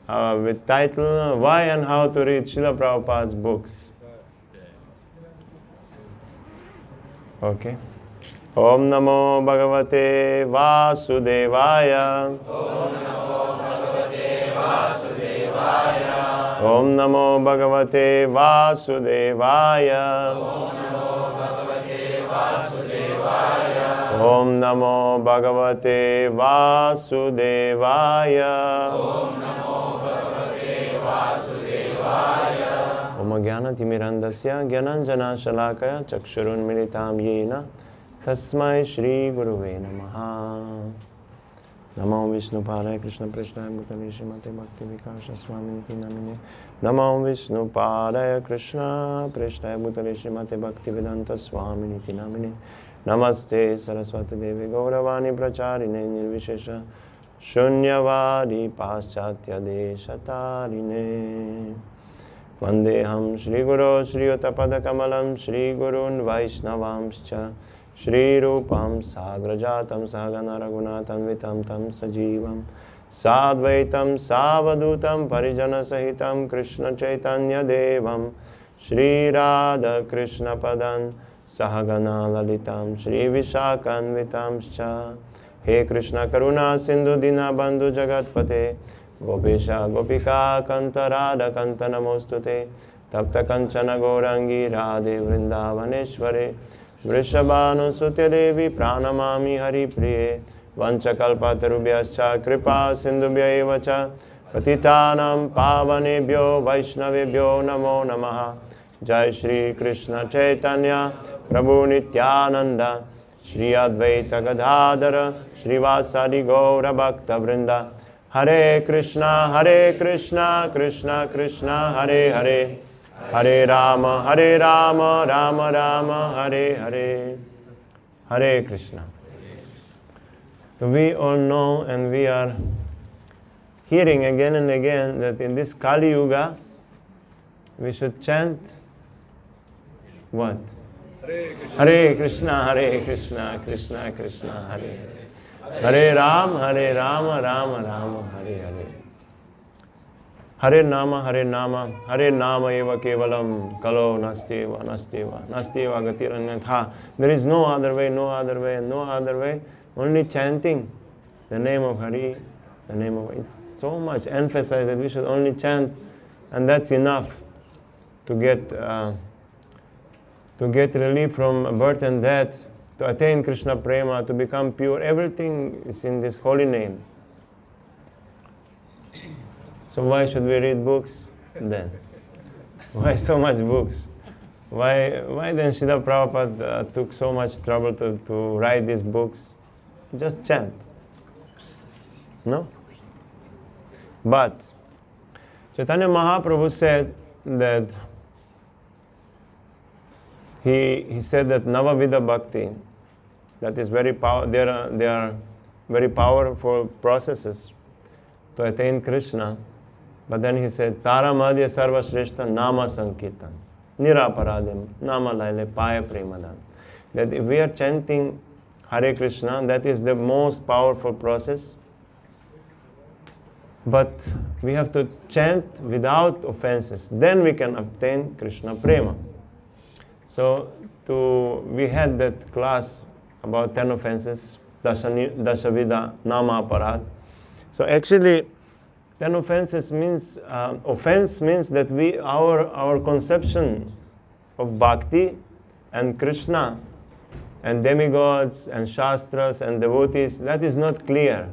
with title Why and How to Read Srila Prabhupadas Books. Okay. Om Namo Bhagavate Vasudevaya. Om Namo Bhagavate Vasudevaya. Om Namo Bhagavate Vasudevaya. Om Jnanatimirandasya Jnananjana Shalakaya Chakshurun Militam Yena Tasmai Shri Guruve Namaha. Namo Vishnu Padaya Krishna Prashnaya Bhutale Srimate Bhakti Vikasa Swaminiti Namine. Namo Vishnu Padaya Krishna Prashnaya Bhutale Srimate Bhakti Vedanta Swaminiti Namine. Namaste Saraswati Devi Gauravani Pracharine Nirvishesha Shunyavadi Paschatya Deshatarine. Vandeham Shri Guru Shri Utapada Kamalam Shri Gurun Vaishnavamscha Shri Rupam Sagrajatam Sagana Raghunatam Vitam Tam Sajivam Sadvaitam Savadutam Parijana Sahitam Krishna Chaitanya Devam Shri Radha Krishna Padan Sahagana Lalitam Shri Vishakan Vitamscha. He Krishna Karuna Sindhu Dina Bandhu Jagatpate Gopesha Gopika Kanta Radha Kanta Namostute Tapta Kanchana Gaurangi Radhe Vrindavaneshware Vrishabhanu Sutya Devi Pranamami Hari Priye Vanchakalpatarubhyascha Kripa Sindhubhya evacha Patitanam Pavanebhyo Vaishnavebhyo Namo Namaha. Jai Shri Krishna Chaitanya Prabhu Nityananda Shri Advaita Gadadhara Shri Vasadi Gaura Bhakta Vrinda. Hare Krishna Krishna Krishna Hare Hare Hare Rama Rama Rama Hare Hare. Hare Krishna. So we all know and we are hearing again and again that in this Kali Yuga we should chant what? Hare Krishna Krishna Krishna Hare Hare. Hare Rama Rama Rama Hare Hare. Hare Nama eva kevalam kalo nastiva gatiranyatha. There is no other way, only chanting the name of Hari, the name of, it's so much emphasized that we should only chant, and that's enough to get relief from birth and death, to attain Krishna Prema, to become pure. Everything is in this holy name. So why should we read books then? Why so much books? Why then Srila Prabhupada took so much trouble to write these books? Just chant. No? But Chaitanya Mahaprabhu said that he said that Navavidha Bhakti, that is very they are very powerful processes to attain Krishna. But then he said, Tara Madhya Sarva Shrestha Nama Sankirtan Niraparadam Nama Laile Paya Premadan. That if we are chanting Hare Krishna, that is the most powerful process. But we have to chant without offenses. Then we can obtain Krishna Prema. So we had that class about 10 offenses, Dashavida Nama Aparad. So actually, 10 offenses means, offense means that our conception of bhakti and Krishna and demigods and shastras and devotees, that is not clear.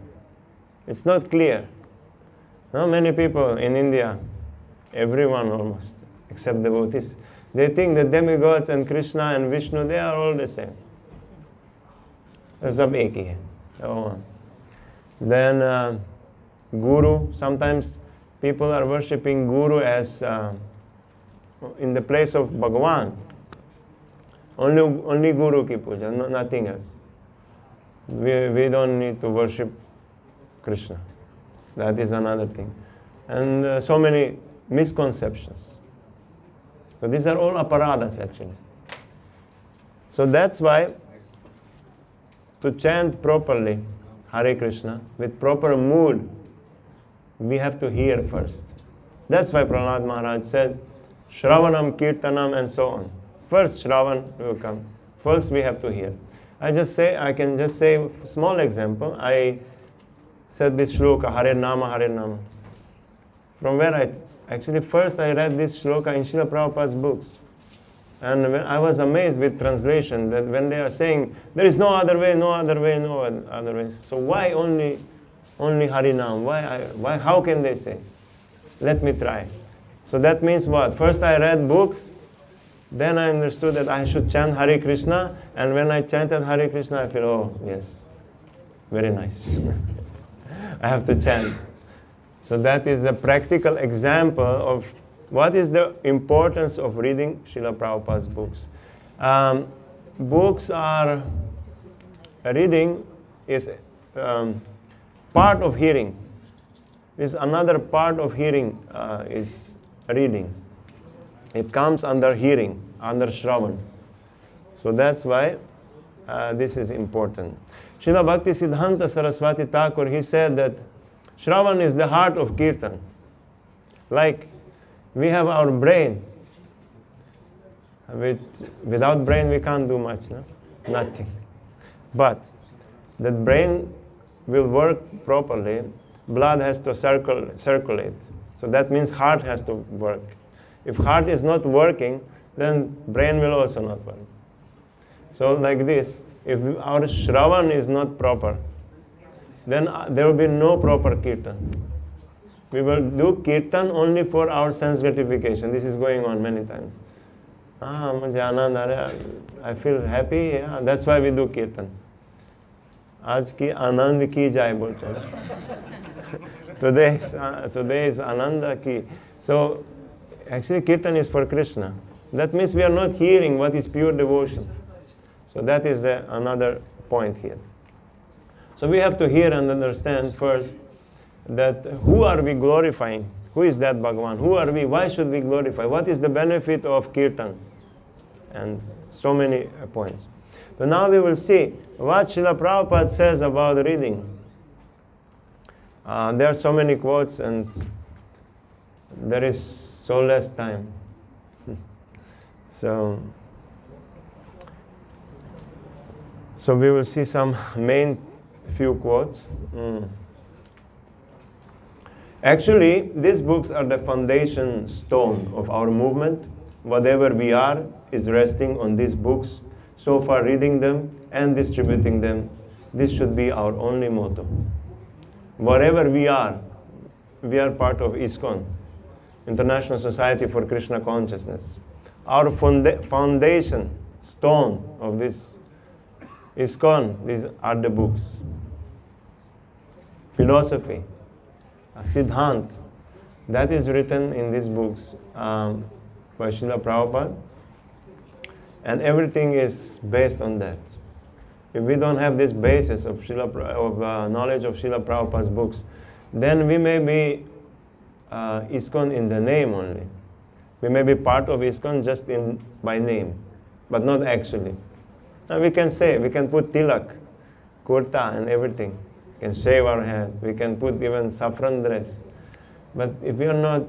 It's not clear. Now many people in India, everyone almost, except devotees, they think that demigods and Krishna and Vishnu, they are all the same. Sab ek hi hai. Oh. Then Guru, sometimes people are worshipping Guru as in the place of Bhagavan. Only Guru ki puja, nothing else. We don't need to worship Krishna. That is another thing. And so many misconceptions. So these are all aparadas actually. So that's why to chant properly Hare Krishna with proper mood, we have to hear first. That's why Prahlad Maharaj said, Shravanam, Kirtanam, and so on. First Shravan will come. First we have to hear. I can just say a small example. I said this shloka, Hare Nama, Hare Nama. From where actually first I read this shloka in Srila Prabhupadas Books. And when I was amazed with translation, that when they are saying, there is no other way, no other way, no other way. So why only Harinam? Why, how can they say? Let me try. So that means what? First I read books, then I understood that I should chant Hare Krishna, and when I chanted Hare Krishna, I feel, oh, yes, very nice. I have to chant. So that is a practical example of what is the importance of reading Srila Prabhupada's books. Reading is part of hearing. Is another part of hearing is reading. It comes under hearing, under Shravan. So that's why this is important. Srila Bhakti Siddhanta Saraswati Thakur, he said that Shravan is the heart of Kirtan. Like we have our brain. Without brain we can't do much, no? Nothing. But that brain will work properly. Blood has to circulate. So that means heart has to work. If heart is not working, then brain will also not work. So like this, if our Shravan is not proper, then there will be no proper Kirtan. We will do Kirtan only for our sense gratification. This is going on many times. I feel happy, yeah, that's why we do Kirtan. Aaj ki anand ki jai bolte. Today is ananda ki. So actually Kirtan is for Krishna. That means we are not hearing what is pure devotion. So that is another point here. So we have to hear and understand first that who are we glorifying? Who is that Bhagavan? Who are we? Why should we glorify? What is the benefit of Kirtan? And so many points. So now we will see what Srila Prabhupada says about reading. There are so many quotes and there is so less time. So we will see some main few quotes. Actually, these books are the foundation stone of our movement. Whatever we are is resting on these books. So far, reading them and distributing them, this should be our only motto. Wherever we are part of ISKCON, International Society for Krishna Consciousness. Our foundation stone of this ISKCON, these are the books. Philosophy, Siddhant, that is written in these books by Srila Prabhupada, and everything is based on that. If we don't have this basis of knowledge of Srila Prabhupada's books, then we may be ISKCON in the name only. We may be part of ISKCON just by name, but not actually. Now we can put tilak, kurta and everything. We can shave our head. We can put even saffron dress. But if we are not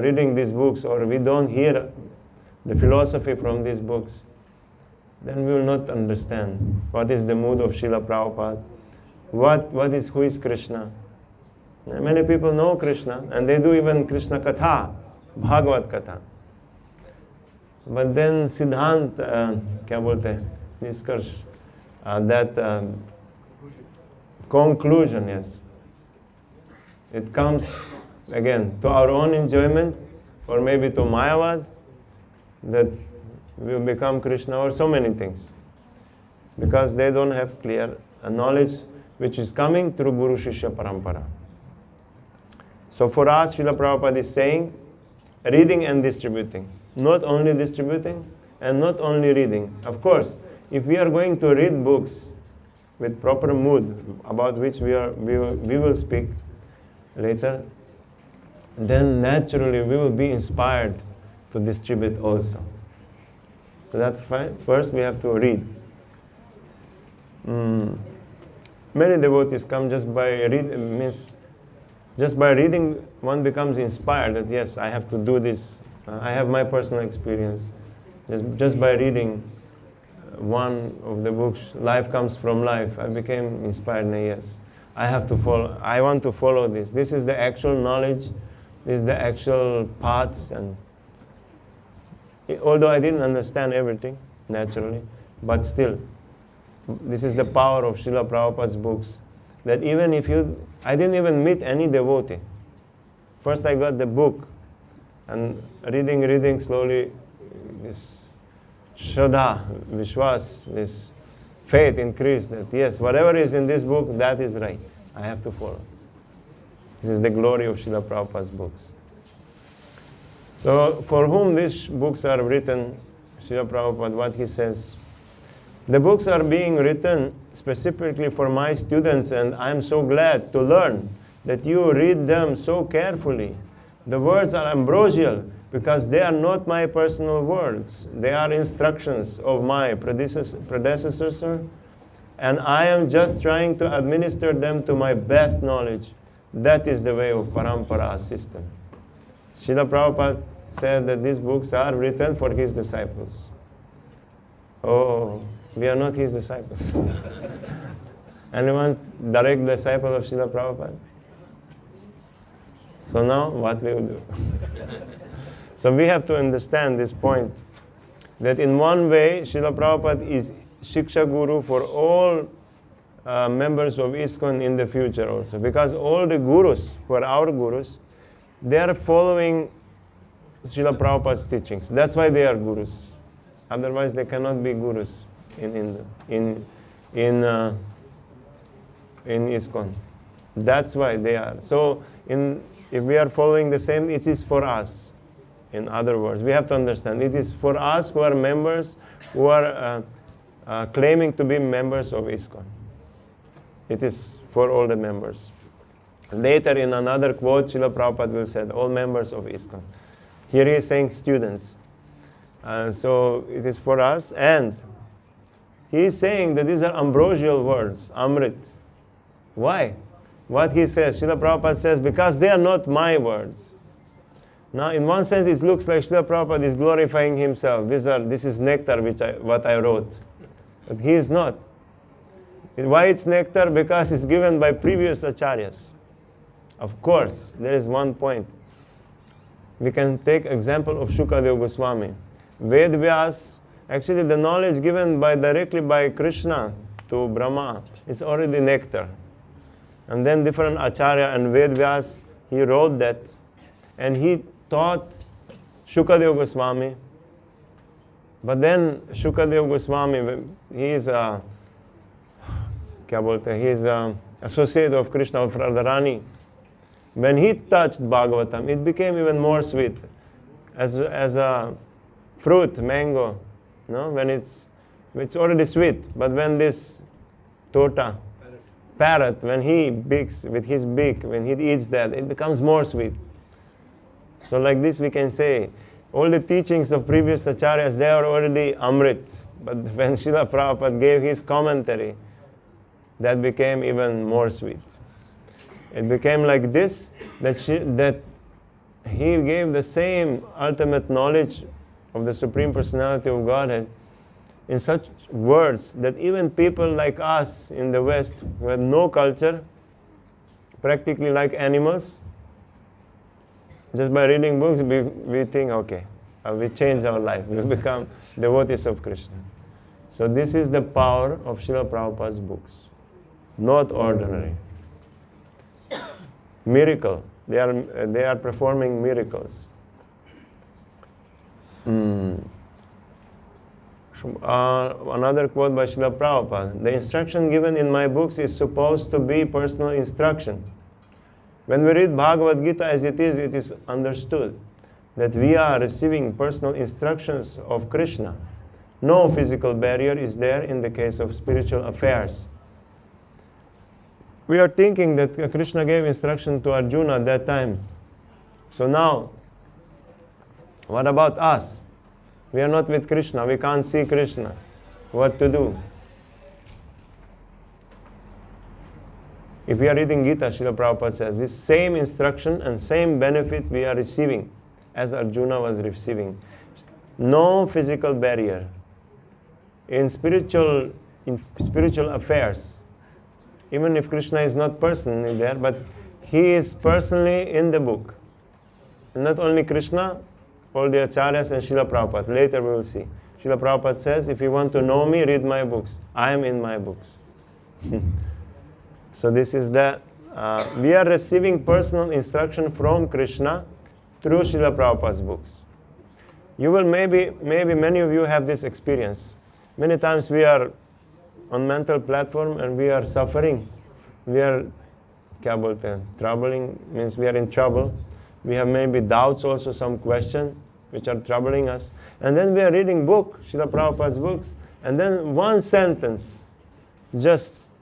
reading these books or we don't hear the philosophy from these books, then we will not understand what is the mood of Srila Prabhupada, who is Krishna. Many people know Krishna and they do even Krishna Katha, Bhagavad Katha. But then Siddhant, kya bolte, Niskarsh, that conclusion, yes. It comes again to our own enjoyment or maybe to Mayavad, that we will become Krishna or so many things. Because they don't have clear knowledge which is coming through Guru Shishya Parampara. So for us, Srila Prabhupada is saying, reading and distributing. Not only distributing and not only reading. Of course, if we are going to read books with proper mood, about which we will speak later, then naturally we will be inspired to distribute also. So that's fine. First we have to read. Many devotees come just by read, means Just by reading, one becomes inspired that yes, I have to do this. I have my personal experience. Just by reading one of the books, Life Comes from Life, I became inspired. And yes, I have to follow. I want to follow this. This is the actual knowledge. This is the actual paths. And although I didn't understand everything naturally, but still, this is the power of Srila Prabhupada's books. That even if I didn't even meet any devotee. First I got the book, and reading slowly, this Shraddha, Vishwas, this faith increased that yes, whatever is in this book, that is right. I have to follow. This is the glory of Srila Prabhupada's books. So for whom these books are written, Srila Prabhupada, what he says, the books are being written specifically for my students, and I'm so glad to learn that you read them so carefully. The words are ambrosial because they are not my personal words. They are instructions of my predecessor, and I am just trying to administer them to my best knowledge. That is the way of Parampara system. Srila Prabhupada said that these books are written for his disciples. Oh, we are not his disciples. Anyone direct disciple of Srila Prabhupada? So now, what we will do? So we have to understand this point, that in one way, Srila Prabhupada is Shiksha Guru for all members of ISKCON in the future also. Because all the gurus, who are our gurus, they are following Srila Prabhupada's teachings. That's why they are gurus. Otherwise, they cannot be gurus in ISKCON. That's why they are. So, if we are following the same, it is for us. In other words, we have to understand, it is for us who are members, who are claiming to be members of ISKCON. It is for all the members. Later in another quote, Srila Prabhupada will say, all members of ISKCON. Here he is saying students. So it is for us, and he is saying that these are ambrosial words, Amrit. Why? What he says, Srila Prabhupada says, because they are not my words. Now, in one sense, it looks like Srila Prabhupada is glorifying himself. This is nectar, what I wrote. But he is not. Why it's nectar? Because it's given by previous acharyas. Of course, there is one point. We can take example of Shukadeva Goswami. Ved Vyas, actually the knowledge given directly by Krishna to Brahma is already nectar. And then different acharya and Ved Vyas, he wrote that. And he taught Shukadeva Goswami. But then Shukadeva Goswami, he is a associate of Krishna, of Radharani. When he touched Bhagavatam, it became even more sweet. As a fruit, mango, no? When it's already sweet, but when this parrot, when he beaks with his beak, when he eats that, it becomes more sweet. So like this we can say, all the teachings of previous acharyas, they are already Amrit. But when Srila Prabhupada gave his commentary, that became even more sweet. It became like this, that he gave the same ultimate knowledge of the Supreme Personality of Godhead in such words that even people like us in the West, who have no culture, practically like animals, just by reading books, we think, okay, we change our life. We become devotees of Krishna. So this is the power of Srila Prabhupada's books. Not ordinary. Miracle. They are performing miracles. Another quote by Srila Prabhupada. The instruction given in my books is supposed to be personal instruction. When we read Bhagavad Gita as it is understood that we are receiving personal instructions of Krishna. No physical barrier is there in the case of spiritual affairs. We are thinking that Krishna gave instruction to Arjuna at that time. So now, what about us? We are not with Krishna. We can't see Krishna. What to do? If we are reading Gita, Srila Prabhupada says, this same instruction and same benefit we are receiving as Arjuna was receiving. No physical barrier. In spiritual affairs, even if Krishna is not personally there, but he is personally in the book. And not only Krishna, all the acharyas and Srila Prabhupada. Later we will see. Srila Prabhupada says, if you want to know me, read my books. I am in my books. So this is the, we are receiving personal instruction from Krishna through Srila Prabhupada's books. You will maybe many of you have this experience. Many times we are on mental platform and we are suffering. We are, kya bolte hain? Troubling means we are in trouble. We have maybe doubts also, some questions which are troubling us. And then we are reading book, Srila Prabhupada's books, and then one sentence just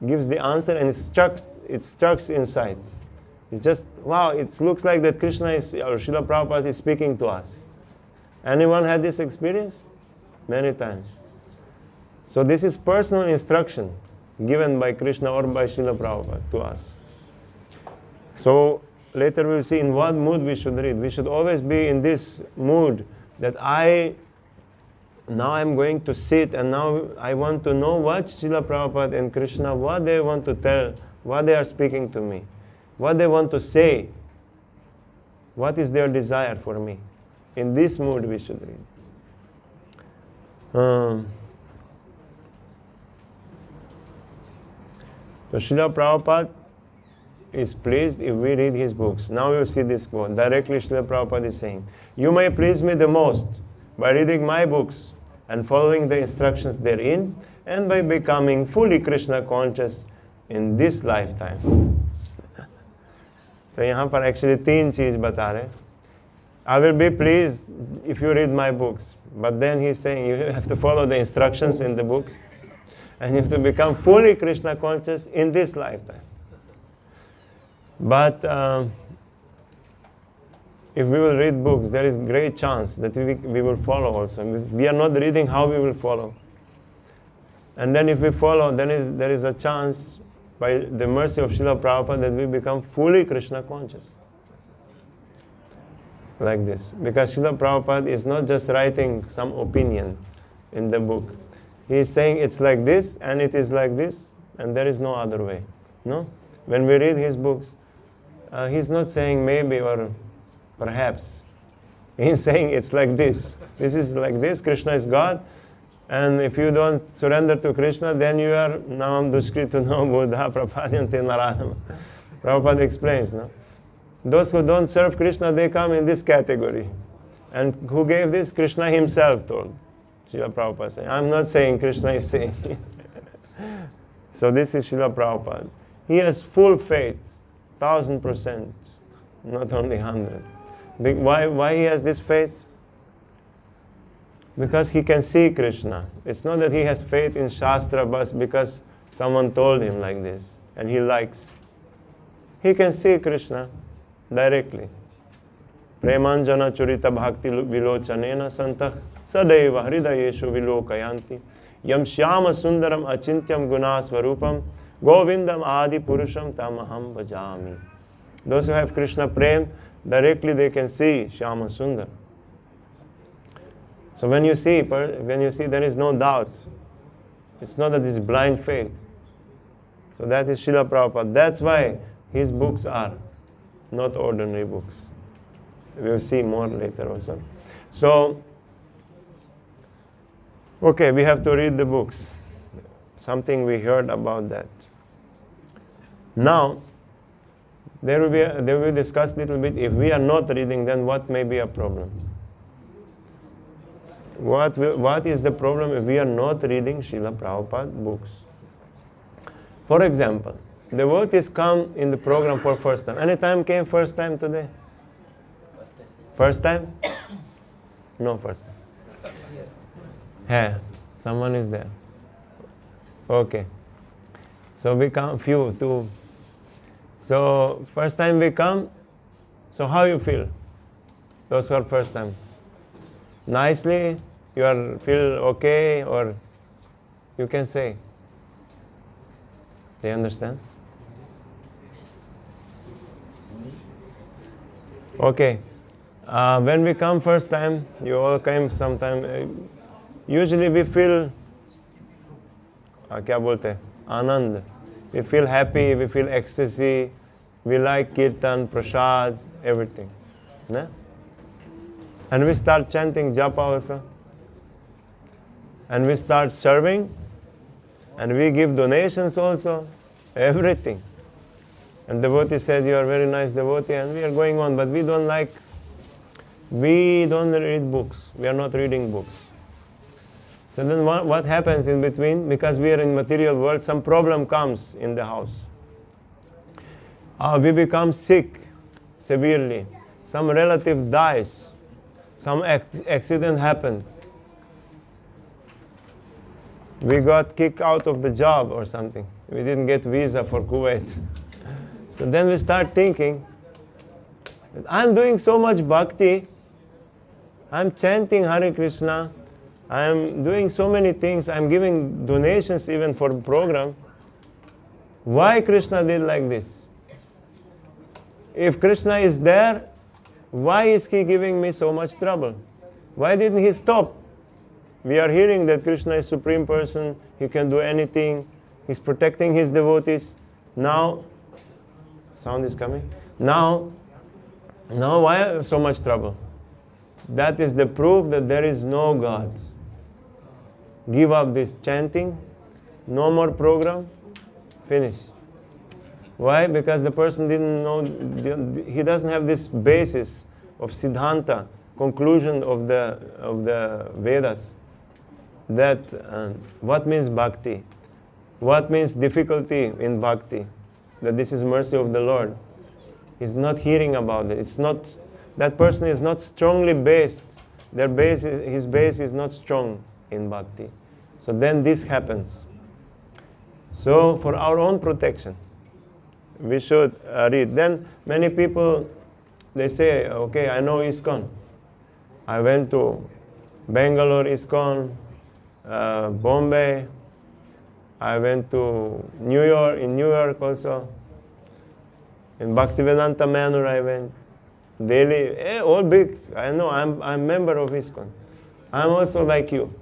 gives the answer and it struck inside. It's just, wow, it looks like that Krishna is, or Srila Prabhupada is speaking to us. Anyone had this experience? Many times. So this is personal instruction given by Krishna or by Srila Prabhupada to us. So later we will see in what mood we should read. We should always be in this mood that now I'm going to sit and now I want to know what Srila Prabhupada and Krishna, what they want to tell, what they are speaking to me, what they want to say, what is their desire for me. In this mood we should read. So Srila Prabhupada is pleased if we read his books. Now you see this quote. Directly Srila Prabhupada is saying, you may please me the most by reading my books and following the instructions therein, and by becoming fully Krishna conscious in this lifetime. तो यहाँ पर actually तीन चीज बता रहे. I will be pleased if you read my books. But then he's saying you have to follow the instructions in the books. And you have to become fully Krishna conscious in this lifetime. But if we will read books, there is great chance that we will follow also. If we are not reading, how we will follow? And then if we follow, then there is a chance, by the mercy of Srila Prabhupada, that we become fully Krishna conscious. Like this. Because Srila Prabhupada is not just writing some opinion in the book. He is saying it's like this, and it is like this, and there is no other way. No? When we read his books, he's not saying maybe or perhaps. He's saying it's like this. This is like this, Krishna is God, and if you don't surrender to Krishna, then you are Namam Dushkrito no Buddha Prapadyanti Naranam. Prabhupada explains, no? Those who don't serve Krishna, they come in this category. And who gave this? Krishna himself told. Srila Prabhupada saying, I'm not saying, Krishna is saying. So this is Srila Prabhupada. He has full faith, 1000%, not only 100. Why he has this faith? Because he can see Krishna. It's not that he has faith in Shastra but because someone told him like this and he likes. He can see Krishna directly. Premanjana churita bhakti vilochanena santah sadaiva hridayeshu vilokayanti yam shyama sundaram achintyam gunasvarupam govindam adi purusham tamaham bhajami. Those who have Krishna prem, directly they can see Shyama Sundar. So when you see, there is no doubt. It's not that it's blind faith. So that is Srila Prabhupada. That's why his books are not ordinary books. We will see more later also. So, okay, we have to read the books. Something we heard about that. Now, there will be discussed a little bit. If we are not reading, then what may be a problem? What is the problem if we are not reading Srila Prabhupada books? For example, the devotees come in the program for first time. Any time came first time today? First time? No first time. Hey, someone is there. Okay. So we come few, two. So first time we come, so how you feel? Those who are first time. Nicely, you feel okay, or you can say. Do you understand? Okay. When we come first time, you all came sometime. Usually we feel, क्या बोलते हैं? Anand. We feel happy, we feel ecstasy, we like kirtan, prasad, everything. Ne? And we start chanting japa also. And we start serving, and we give donations also, everything. And devotee said, you are very nice devotee, and we are going on, but we don't read books. We are not reading books. So then what happens in between? Because we are in material world, some problem comes in the house. We become sick severely. Some relative dies. Some accident happened. We got kicked out of the job or something. We didn't get visa for Kuwait. So then we start thinking, I'm doing so much bhakti, I'm chanting Hare Krishna, I'm doing so many things, I'm giving donations even for the program. Why Krishna did like this? If Krishna is there, why is he giving me so much trouble? Why didn't he stop? We are hearing that Krishna is Supreme Person, he can do anything, he's protecting his devotees. Now, sound is coming. Now why so much trouble? That is the proof that there is no God. Give up this chanting, no more program, finish. Why? Because the person didn't know, he doesn't have this basis of Siddhanta, conclusion of the Vedas. That what means bhakti? What means difficulty in bhakti? That this is mercy of the Lord. He's not hearing about it. It's not, that person is not strongly based. His base is not strong in bhakti. So then this happens. So for our own protection, we should read. Then many people, they say, okay, I know ISKCON. I went to Bangalore ISKCON, Bombay. I went to New York, in New York also. In Bhaktivedanta Manor I went. Delhi, all big. I know, I'm member of ISKCON. I'm also like you.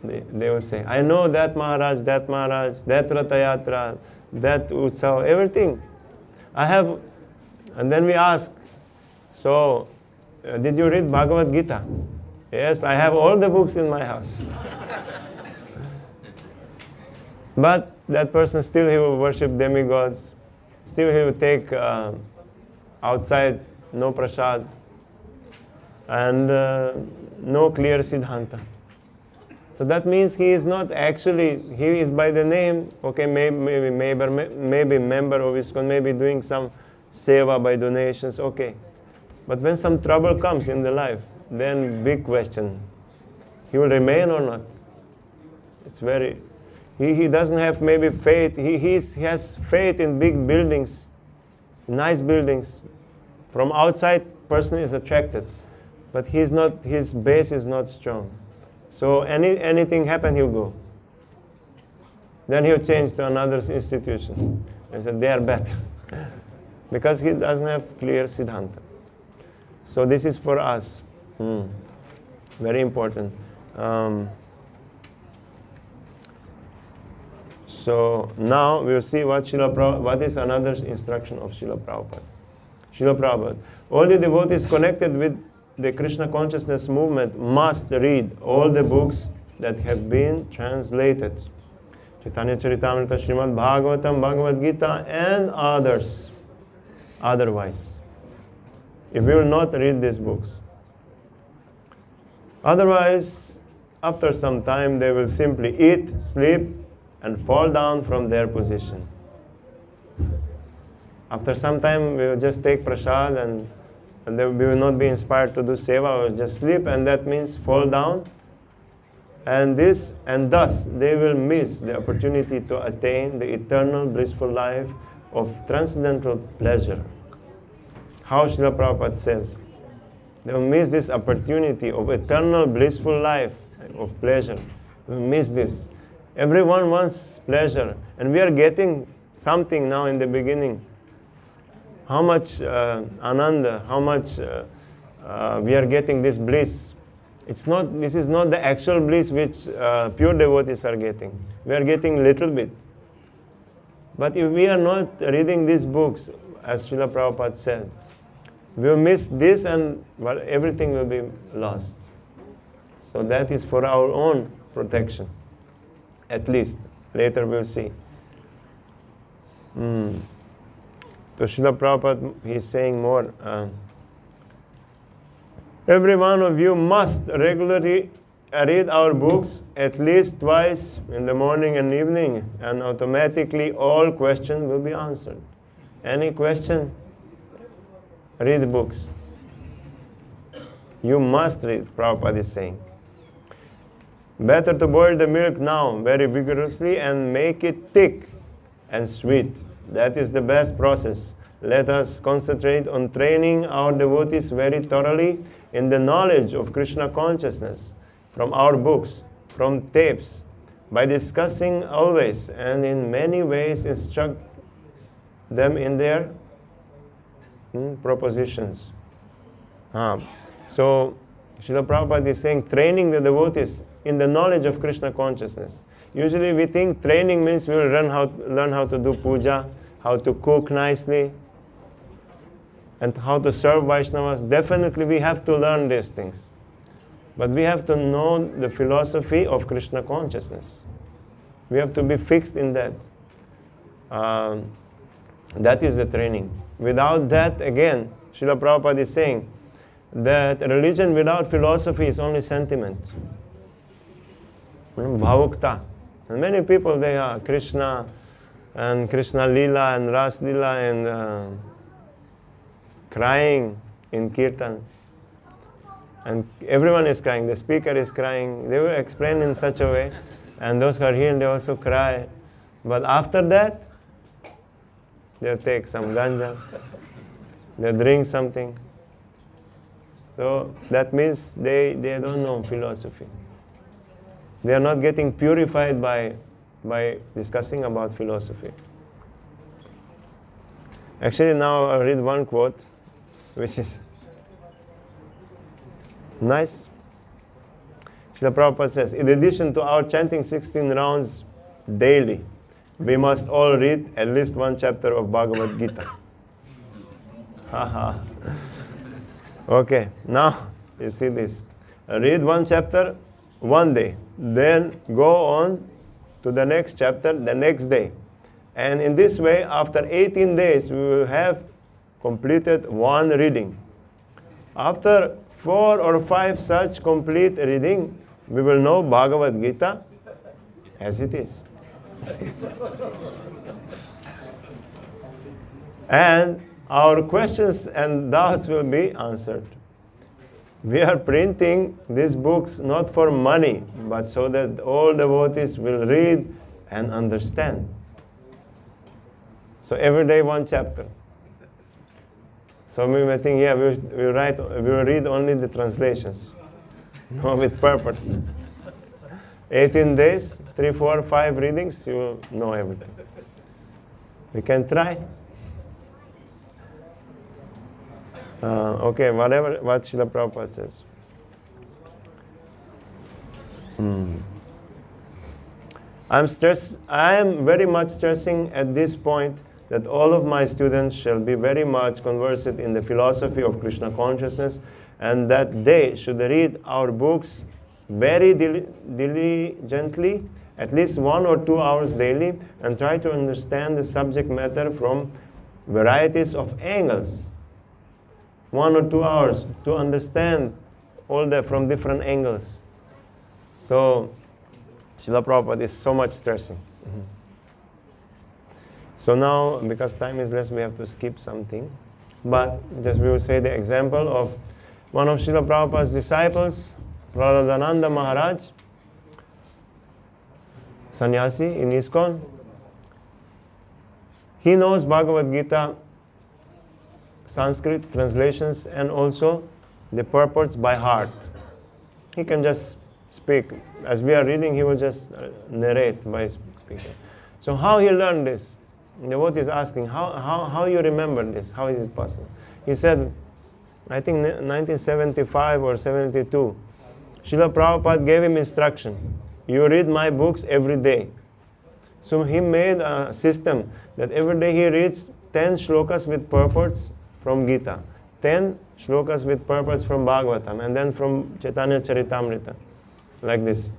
They will say, I know that Maharaj, that Ratha Yatra, that Utsav, everything. I have, and then we ask, so, did you read Bhagavad Gita? Yes, I have all the books in my house. But that person still he will worship demigods, still he will take outside no prasad, and no clear siddhanta. So that means he is not actually, he is by the name, okay, maybe member of ISKCON, maybe doing some seva by donations, okay. But when some trouble comes in the life, then big question, he will remain or not? It's very, he doesn't have maybe faith, he has faith in big buildings, nice buildings. From outside, person is attracted, but his base is not strong. So anything happen, he'll go. Then he'll change to another institution. He said, they are better. Because he doesn't have clear siddhanta. So this is for us. Very important. So now we'll see what is another instruction of Srila Prabhupada. Srila Prabhupada. All the devotees connected with the Krishna consciousness movement must read all the books that have been translated. Chaitanya Charitamrita, Srimad Bhagavatam, Bhagavad Gita, and others. Otherwise, if we will not read these books, otherwise, after some time, they will simply eat, sleep, and fall down from their position. After some time, we will just take prasad and we will not be inspired to do seva, or just sleep, and that means fall down. And thus they will miss the opportunity to attain the eternal blissful life of transcendental pleasure. How Srila Prabhupada says, they will miss this opportunity of eternal blissful life of pleasure. We will miss this. Everyone wants pleasure, and we are getting something now in the beginning. how much ananda, how much we are getting this bliss. This is not the actual bliss which pure devotees are getting. We are getting little bit. But if we are not reading these books, as Srila Prabhupada said, we will miss this and everything will be lost. So that is for our own protection, at least. Later we'll see. So Srila Prabhupada, he is saying more. Every one of you must regularly read our books at least twice in the morning and evening, and automatically all questions will be answered. Any question? Read the books. You must read, Prabhupada is saying. Better to boil the milk now very vigorously and make it thick and sweet. That is the best process. Let us concentrate on training our devotees very thoroughly in the knowledge of Krishna consciousness from our books, from tapes, by discussing always and in many ways instruct them in their propositions. So Srila Prabhupada is saying training the devotees in the knowledge of Krishna consciousness. Usually we think training means we will learn how to do puja, how to cook nicely, and how to serve Vaishnavas. Definitely we have to learn these things. But we have to know the philosophy of Krishna consciousness. We have to be fixed in that. That is the training. Without that, again, Srila Prabhupada is saying that religion without philosophy is only sentiment. Bhavukta. And many people, they are Krishna and Krishna Lila and Ras Lila and crying in Kirtan. And everyone is crying. The speaker is crying. They will explain in such a way. And those who are here, they also cry. But after that, they'll take some ganja. They'll drink something. So that means they don't know philosophy. They are not getting purified by discussing about philosophy. Actually, now I'll read one quote, which is nice. Srila Prabhupada says, in addition to our chanting 16 rounds daily, we must all read at least one chapter of Bhagavad Gita. Okay, now you see this. Read one chapter one day, then go on to the next chapter the next day. And in this way, after 18 days, we will have completed one reading. After 4 or 5 such complete reading, we will know Bhagavad Gita as it is. And our questions and doubts will be answered. We are printing these books not for money, but so that all devotees will read and understand. So every day one chapter. So we may think, yeah, we will read only the translations. No, with purpose. 18 days, 3, 4, 5 readings, you will know everything. We can try. Okay, what Srila Prabhupada says. I am very much stressing at this point that all of my students shall be very much conversed in the philosophy of Krishna consciousness, and that they should read our books very diligently, at least 1 or 2 hours daily, and try to understand the subject matter from varieties of angles. 1 or 2 hours to understand all that from different angles. So, Srila Prabhupada is so much stressing. So now, because time is less, we have to skip something. But just we will say the example of one of Srila Prabhupada's disciples, Radhananda Maharaj, sannyasi in ISKCON. He knows Bhagavad Gita Sanskrit translations and also the purports by heart. He can just speak. As we are reading, he will just narrate by speaking. So how he learned this? devotee is asking, how you remember this? How is it possible? He said, I think 1975 or 72, Srila Prabhupada gave him instruction. You read my books every day. So he made a system that every day he reads 10 shlokas with purports from Gita, 10 shlokas with purports from Bhagavatam, and then from Chaitanya Charitamrita, like this.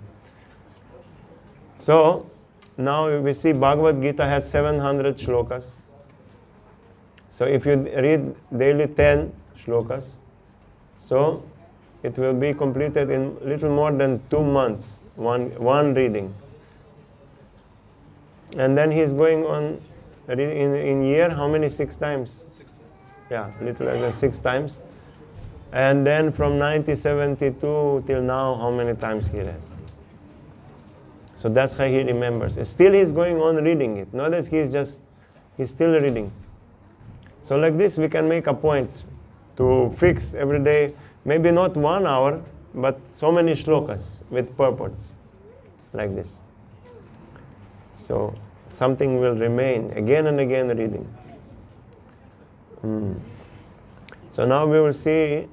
So now we see Bhagavad Gita has 700 shlokas. So if you read daily 10 shlokas, so it will be completed in little more than 2 months, one reading. And then he's going on in year, how many? 6 times? 6 times. Yeah, little less than 6 times. And then from 1972 till now, how many times he read? So that's how he remembers. Still he's going on reading it. Not that he's still reading. So like this we can make a point to fix every day, maybe not 1 hour, but so many shlokas with purports, like this. So something will remain, again and again reading. So now we will see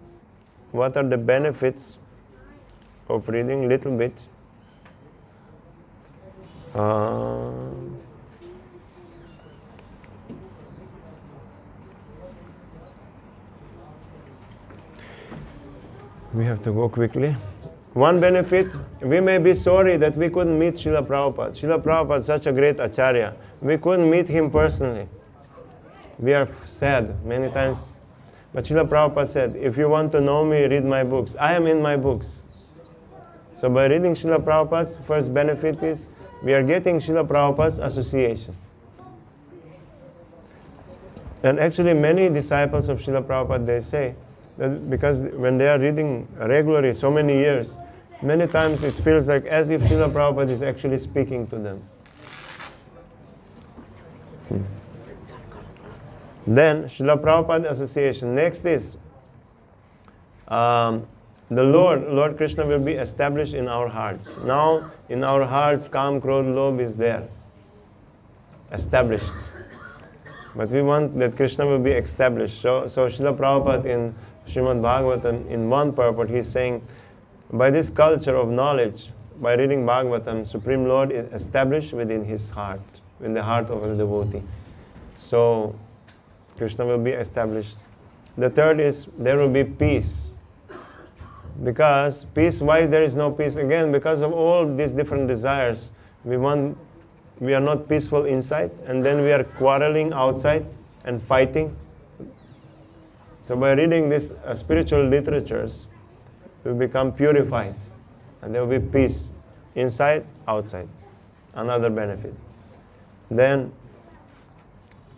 what are the benefits of reading little bit. We have to go quickly. One benefit, we may be sorry that we couldn't meet Srila Prabhupada. Srila Prabhupada is such a great acharya. We couldn't meet him personally. We are sad many times. But Srila Prabhupada said, if you want to know me, read my books. I am in my books. So by reading Srila Prabhupada's first benefit is, we are getting Srila Prabhupada's association. And actually many disciples of Srila Prabhupada, they say, that because when they are reading regularly so many years, many times it feels like as if Srila Prabhupada is actually speaking to them. Then Srila Prabhupada association. Next is the Lord Krishna will be established in our hearts. Now in our hearts, Kam, Krodh, Lobh is there, established. But we want that Krishna will be established. So Srila Prabhupada in Srimad Bhagavatam, in one purport, he is saying, by this culture of knowledge, by reading Bhagavatam, Supreme Lord is established within his heart, in the heart of the devotee. So Krishna will be established. The third is, there will be peace. Because peace, why there is no peace? Again, because of all these different desires, we are not peaceful inside, and then we are quarreling outside and fighting. So by reading these spiritual literatures, we become purified, and there will be peace inside, outside. Another benefit. Then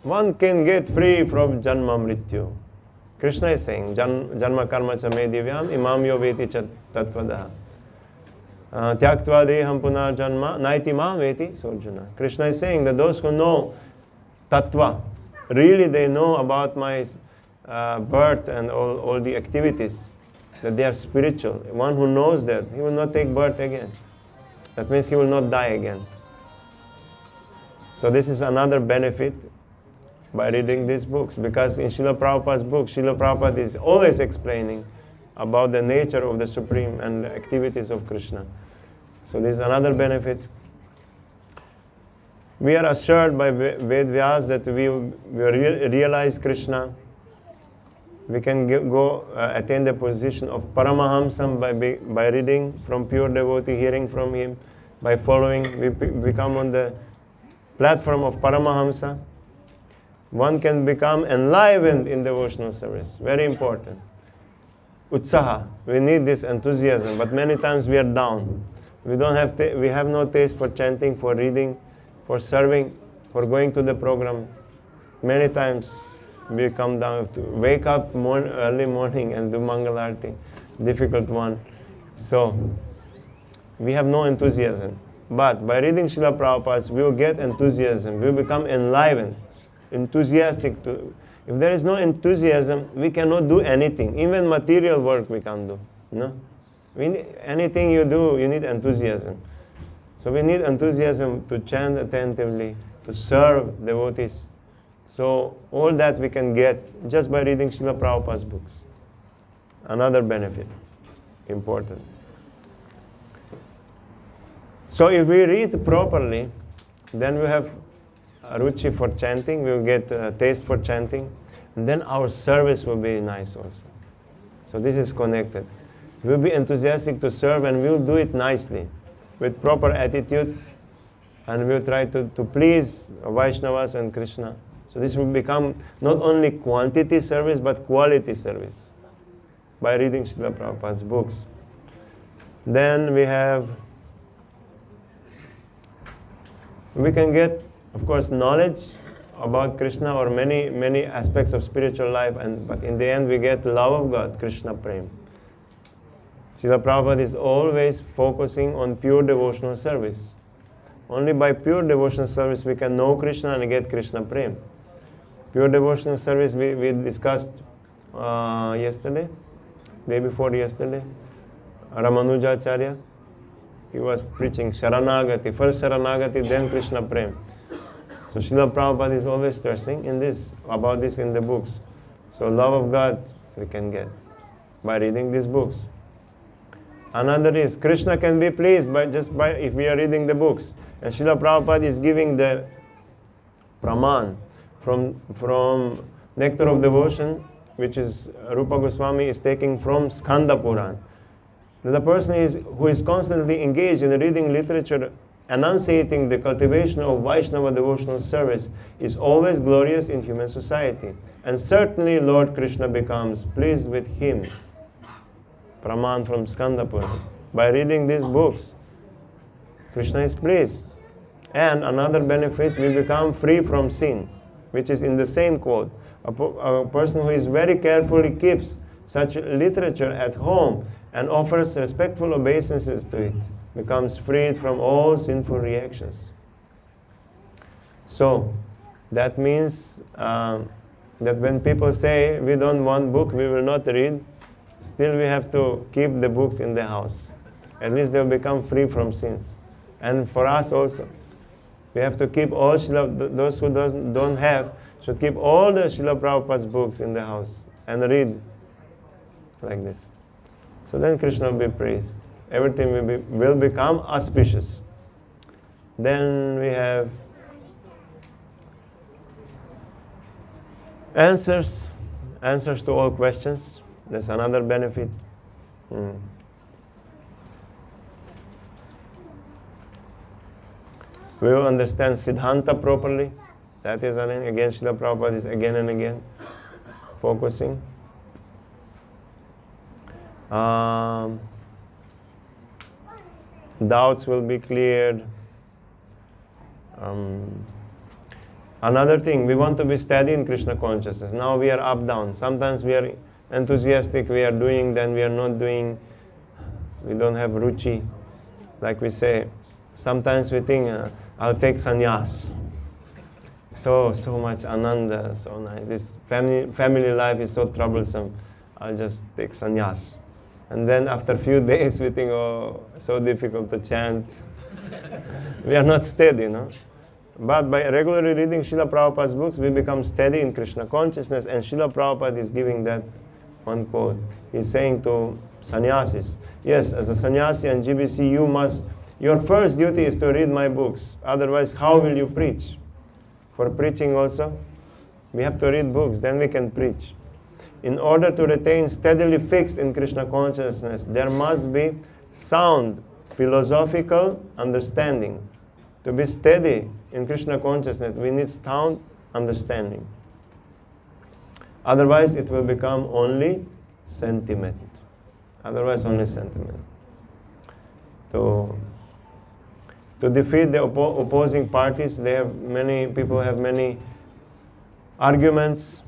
one can get free from janma mrityu. Krishna is saying, janma karma cha me divyam imam yo veti cha tatvadaha. Tyaktva deham punar janma naiti mam veti sorjuna. Krishna is saying that those who know tattva, really they know about my birth and all the activities, that they are spiritual. One who knows that, he will not take birth again. That means he will not die again. So this is another benefit by reading these books, because in Srila Prabhupada's book, Srila Prabhupada is always explaining about the nature of the Supreme and the activities of Krishna. So this is another benefit. We are assured by Ved Vyas that we realize Krishna. We can go attain the position of Paramahamsam by reading from pure devotee, hearing from him, by following. We become on the platform of Paramahamsa. One can become enlivened in devotional service. Very important. Utsaha. We need this enthusiasm, but many times we are down. We have no taste for chanting, for reading, for serving, for going to the program. Many times we come down to wake up early morning and do Mangalarti, difficult one. So we have no enthusiasm. But by reading Srila Prabhupada, we will get enthusiasm. We will become enlivened, enthusiastic. If there is no enthusiasm, we cannot do anything. Even material work we can't do. No? Anything you do, you need enthusiasm. So we need enthusiasm to chant attentively, to serve devotees. So all that we can get just by reading Srila Prabhupada's books. Another benefit, important. So if we read properly, then we have a ruchi for chanting, we will get a taste for chanting, and then our service will be nice also. So this is connected. We'll be enthusiastic to serve, and we'll do it nicely, with proper attitude, and we'll try to please Vaishnavas and Krishna. So this will become not only quantity service, but quality service by reading Srila Prabhupada's books. Then we can get, of course, knowledge about Krishna or many aspects of spiritual life, but in the end we get love of God, Krishna Prem. Srila Prabhupada is always focusing on pure devotional service. Only by pure devotional service we can know Krishna and get Krishna Prem. Pure devotional service we discussed yesterday, day before yesterday. Ramanujacharya, he was preaching Sharanagati, first Sharanagati, then Krishna Prem. So Srila Prabhupada is always stressing about this in the books. So love of God we can get by reading these books. Another is Krishna can be pleased if we are reading the books. And Srila Prabhupada is giving the praman from Nectar of Devotion, which is Rupa Goswami is taking from Skanda Puran. The person who is constantly engaged in reading literature, enunciating the cultivation of Vaishnava devotional service, is always glorious in human society. And certainly Lord Krishna becomes pleased with him. Praman from Skanda Puran. By reading these books, Krishna is pleased. And another benefit, we become free from sin, which is in the same quote. A person who is very carefully keeps such literature at home and offers respectful obeisances to it, becomes freed from all sinful reactions. So, that means that when people say, we don't want book, we will not read, still we have to keep the books in the house. At least they'll become free from sins. And for us also, we have to keep all those who don't have, should keep all the Srila Prabhupada's books in the house and read like this. So then Krishna will be praised. Everything will become auspicious. Then we have answers to all questions. That's another benefit. We will understand Siddhanta properly. That is again Srila Prabhupada is again and again focusing. Doubts will be cleared. Another thing, we want to be steady in Krishna consciousness. Now we are up down. Sometimes we are enthusiastic, we are doing, then we are not doing. We don't have ruchi. Like we say, sometimes we think, I'll take sannyas. So much ananda, so nice. This family life is so troublesome. I'll just take sannyas. And then after a few days we think, oh, so difficult to chant. We are not steady, no? But by regularly reading Srila Prabhupada's books, we become steady in Krishna consciousness, and Srila Prabhupada is giving that one quote. He's saying to sannyasis, yes, as a sannyasi and GBC, your first duty is to read my books. Otherwise, how will you preach? For preaching also, we have to read books, then we can preach. In order to retain steadily fixed in Krishna consciousness, there must be sound philosophical understanding. To be steady in Krishna consciousness, we need sound understanding. Otherwise, it will become only sentiment. Otherwise, only sentiment. To defeat the opposing parties, people have many arguments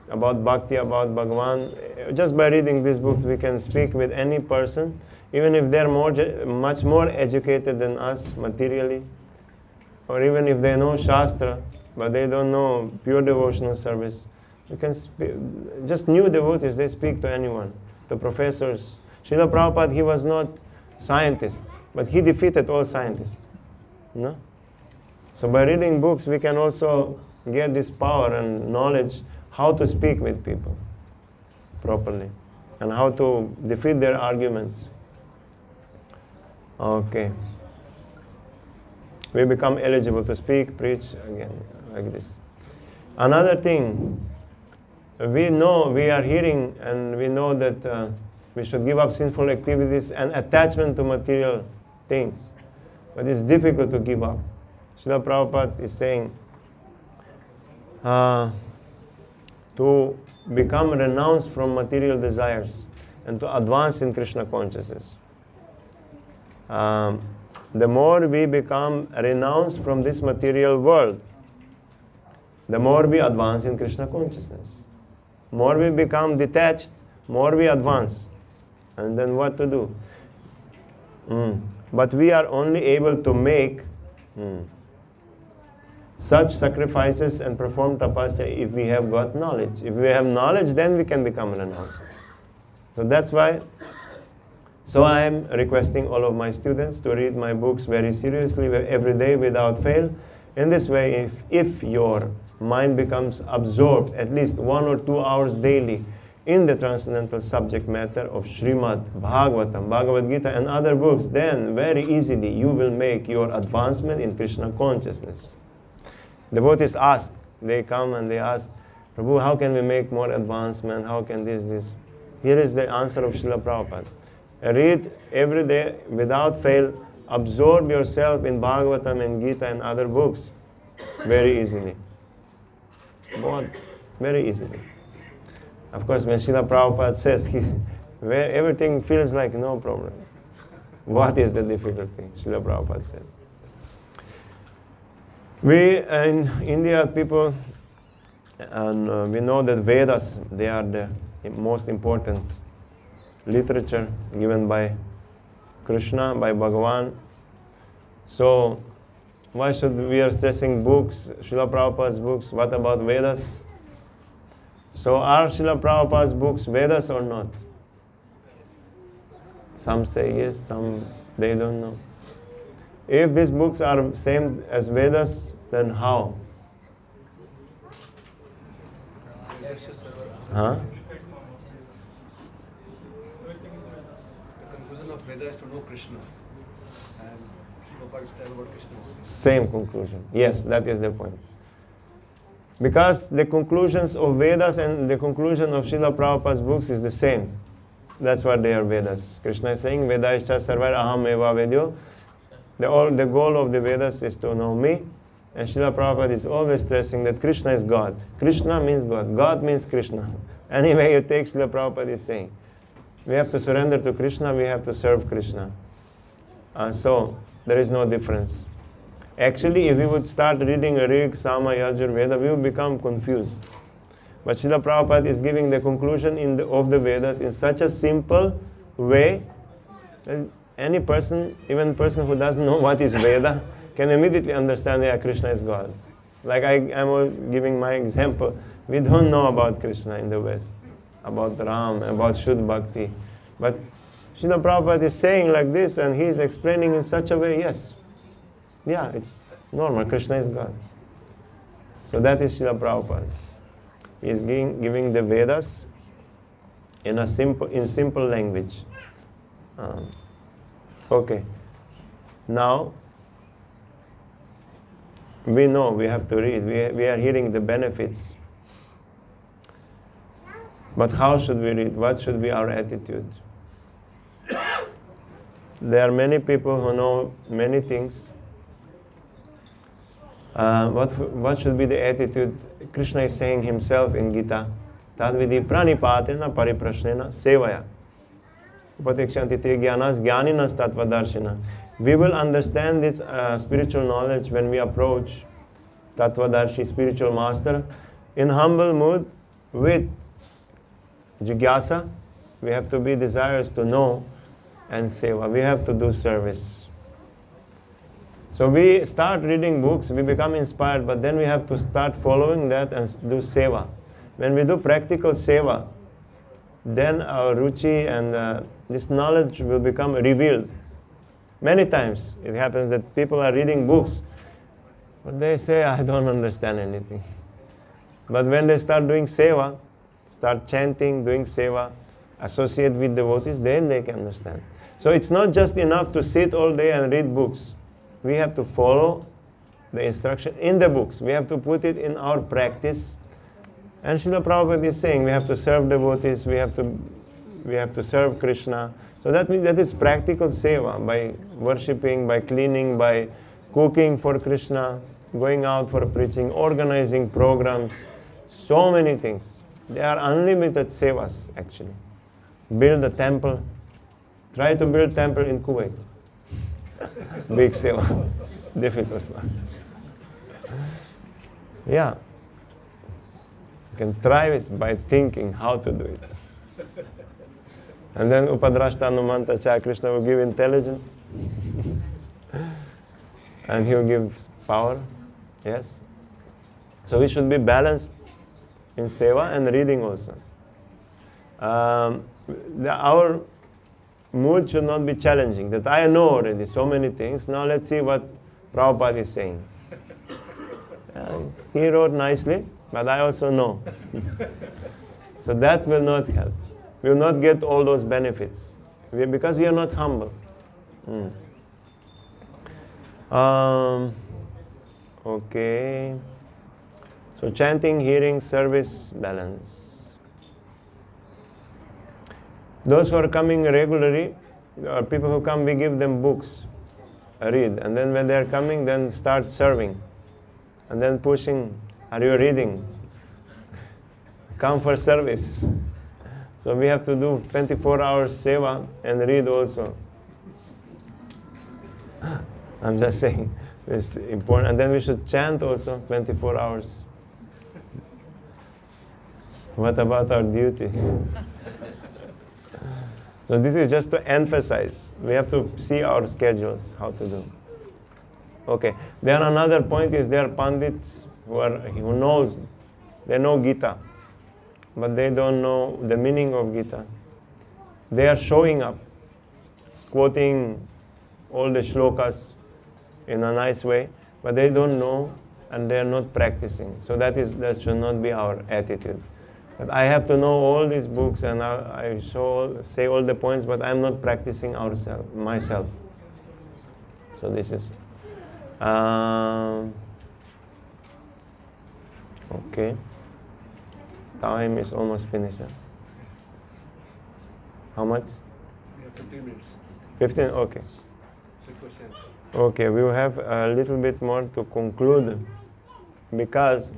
about bhakti, about Bhagavan. Just by reading these books, we can speak with any person, even if they're much more educated than us materially, or even if they know Shastra, but they don't know pure devotional service. You can speak, just new devotees, they speak to anyone, to professors. Srila Prabhupada, he was not scientist, but he defeated all scientists. No? So by reading books, we can also get this power and knowledge how to speak with people properly and how to defeat their arguments. Okay. We become eligible to speak, preach again, like this. Another thing, we know, we are hearing and we know that we should give up sinful activities and attachment to material things. But it's difficult to give up. Srila Prabhupada is saying to become renounced from material desires and to advance in Krishna consciousness. The more we become renounced from this material world, the more we advance in Krishna consciousness. More we become detached, more we advance. And then what to do? But we are only able to make such sacrifices and perform tapasya if we have got knowledge. If we have knowledge, then we can become renounced. So that's why, so I am requesting all of my students to read my books very seriously every day without fail. In this way, if your mind becomes absorbed at least 1 or 2 hours daily in the transcendental subject matter of Srimad Bhagavatam, Bhagavad Gita and other books, then very easily you will make your advancement in Krishna consciousness. Devotees ask, they come and they ask, Prabhu, how can we make more advancement? How can this? Here is the answer of Srila Prabhupada. Read every day without fail, absorb yourself in Bhagavatam and Gita and other books very easily. Very easily. Of course, when Srila Prabhupada says where everything feels like no problem. What is the difficulty? Srila Prabhupada said. We in India people, and we know that Vedas, they are the most important literature given by Krishna, by Bhagavan. So why should we are stressing books, Srila Prabhupada's books? What about Vedas? So are Srila Prabhupada's books Vedas or not? Some say yes, some they don't know. If these books are same as Vedas, then how? Huh? The conclusion of Veda is to know Krishna. And Prabhupada is telling about Krishna. Same conclusion. Yes, that is the point. Because the conclusions of Vedas and the conclusion of Srila Prabhupada's books is the same. That's what they are Vedas. Krishna is saying, Vedaischa sarvar aham eva vedyo. The goal of the Vedas is to know me. And Srila Prabhupada is always stressing that Krishna is God. Krishna means God. God means Krishna. Anyway, you take Srila Prabhupada is saying. We have to surrender to Krishna, we have to serve Krishna. So, there is no difference. Actually, if we would start reading Rig, Sama, Yajur, Veda, we would become confused. But Srila Prabhupada is giving the conclusion of the Vedas in such a simple way that any person, even a person who doesn't know what is Veda, can immediately understand that Krishna is God. Like I'm giving my example. We don't know about Krishna in the West, about Ram, about Shuddha Bhakti. But Srila Prabhupada is saying like this and he is explaining in such a way, yes. Yeah, it's normal. Krishna is God. So that is Srila Prabhupada. He is giving the Vedas in simple language. Okay. Now, we know we have to read. We are hearing the benefits. But how should we read? What should be our attitude? There are many people who know many things. What should be the attitude? Krishna is saying himself in Gita, Tadvidi pranipatena pariprashnena sevaya. Upatikshanti te jnanas jnaninas tattvadarshina. We will understand this spiritual knowledge when we approach Tattvadarshi, spiritual master, in humble mood with jigyasa. We have to be desirous to know and seva. We have to do service. So we start reading books, we become inspired, but then we have to start following that and do seva. When we do practical seva, then our ruchi and this knowledge will become revealed. Many times it happens that people are reading books, but they say, I don't understand anything. But when they start doing seva, start chanting, doing seva, associate with devotees, then they can understand. So it's not just enough to sit all day and read books. We have to follow the instruction in the books. We have to put it in our practice. And Srila Prabhupada is saying we have to serve devotees, we have to serve Krishna. So that means that is practical seva, by worshipping, by cleaning, by cooking for Krishna, going out for preaching, organizing programs, so many things. They are unlimited sevas actually. Build a temple. Try to build temple in Kuwait. Big seva. Difficult one. Yeah. You can try it by thinking how to do it. And then Upadrashta Numanta Cha, Krishna will give intelligence. And he will give power. Yes. So we should be balanced in seva and reading also. Our mood should not be challenging. That I know already so many things. Now let's see what Prabhupada is saying. He wrote nicely, but I also know. So that will not help. We will not get all those benefits because we are not humble. Okay. So chanting, hearing, service, balance. Those who are coming regularly, people who come, we give them books, read. And then when they are coming, then start serving. And then pushing, are you reading? Come for service. So we have to do 24 hours seva and read also. I'm just saying, it's important. And then we should chant also 24 hours. What about our duty? So this is just to emphasize. We have to see our schedules, how to do. Okay. Then another point is there are pandits who knows, they know Gita, but they don't know the meaning of Gita. They are showing up, quoting all the shlokas in a nice way, but they don't know and they are not practicing. So that should not be our attitude. But I have to know all these books and I say all the points, but I'm not practicing myself. So this is okay. Time is almost finished. How much? We have 15 minutes. 15? Okay. Questions. Okay, we will have a little bit more to conclude, because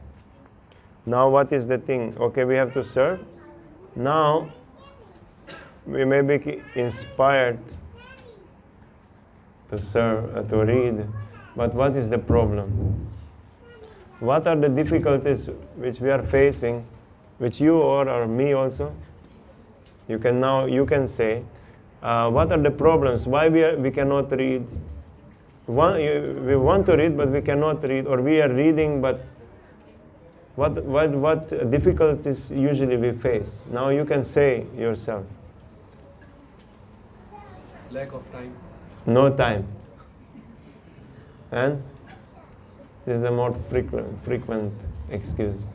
now what is the thing? Okay, we have to serve. Now we may be inspired to serve, to read, but what is the problem? What are the difficulties which we are facing, which you or me also? You can say, what are the problems? Why we cannot read? We want to read, but we cannot read, or we are reading, but what difficulties usually we face? Now you can say yourself. Lack of time. No time. And this is the more frequent excuse.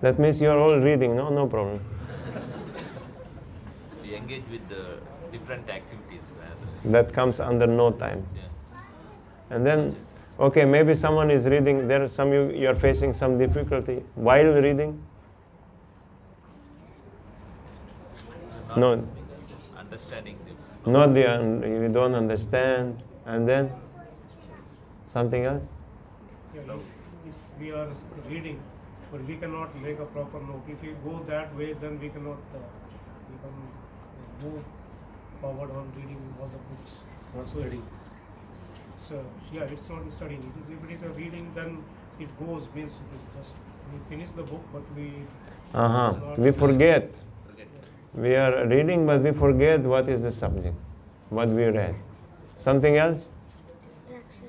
That means you are all reading, no problem. We engage with the different activities. That comes under no time. Yeah. And then, okay, maybe someone is reading, there are some you are facing some difficulty while reading. No. Understanding them. Not you don't understand, and then something else? Yeah, if we are reading, but we cannot make a proper note. If we go that way, then we cannot move forward on reading all the books. Not studying. So yeah, it's not studying. If it is a reading, then it goes means we finish the book, but we We forget. We are reading, but we forget what is the subject, what we read. Something else?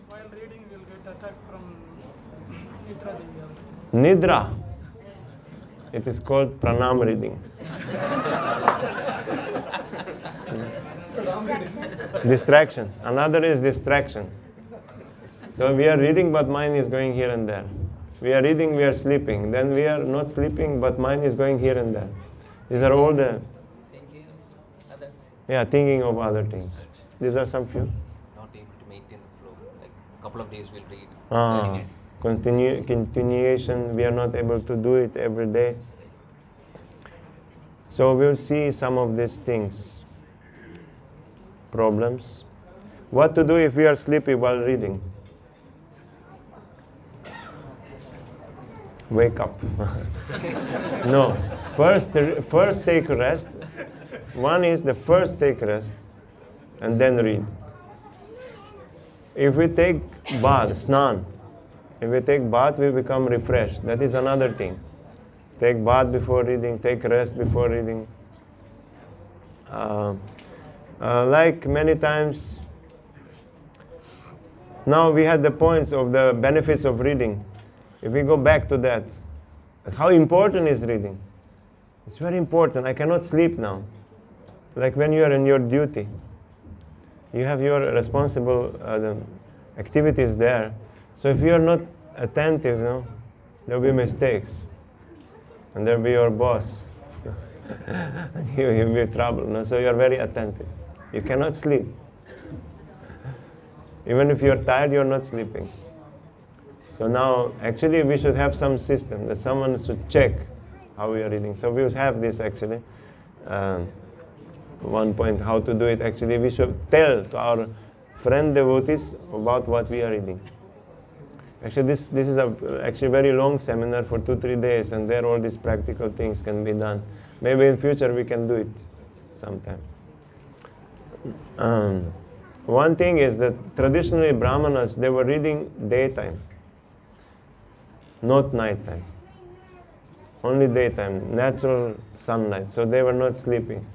While reading, we'll get attacked from Nidra. Nidra. It is called pranam reading. Distraction. Another is distraction. So we are reading, but mind is going here and there. We are reading, we are sleeping. Then we are not sleeping, but mind is going here and there. These are all the, Thinking of others, yeah, thinking of other things. These are some few. not able to maintain the flow. Like a couple of days we'll read. Continuation, we are not able to do it every day. So we'll see some of these things, problems. What to do if we are sleepy while reading? Wake up. No, first take rest. One is the first take rest and then read. If we take bath, snan, if we take bath, we become refreshed. That is another thing. Take bath before reading, take rest before reading. Like many times, now we had the points of the benefits of reading. If we go back to that, how important is reading? It's very important. I cannot sleep now. Like when you are in your duty, you have your responsible activities there. So if you are not attentive, there will be mistakes. And there will be your boss. You'll be in trouble. So you are very attentive. You cannot sleep. Even if you are tired, you are not sleeping. So now, actually, we should have some system that someone should check how we are reading. So we have this actually. One point how to do it. Actually, we should tell to our friend devotees about what we are reading. Actually, this is a actually very long seminar for 2-3 days, and there all these practical things can be done. Maybe in future we can do it sometime. One thing is that traditionally Brahmanas, they were reading daytime, not nighttime. Only daytime, natural sunlight. So they were not sleeping.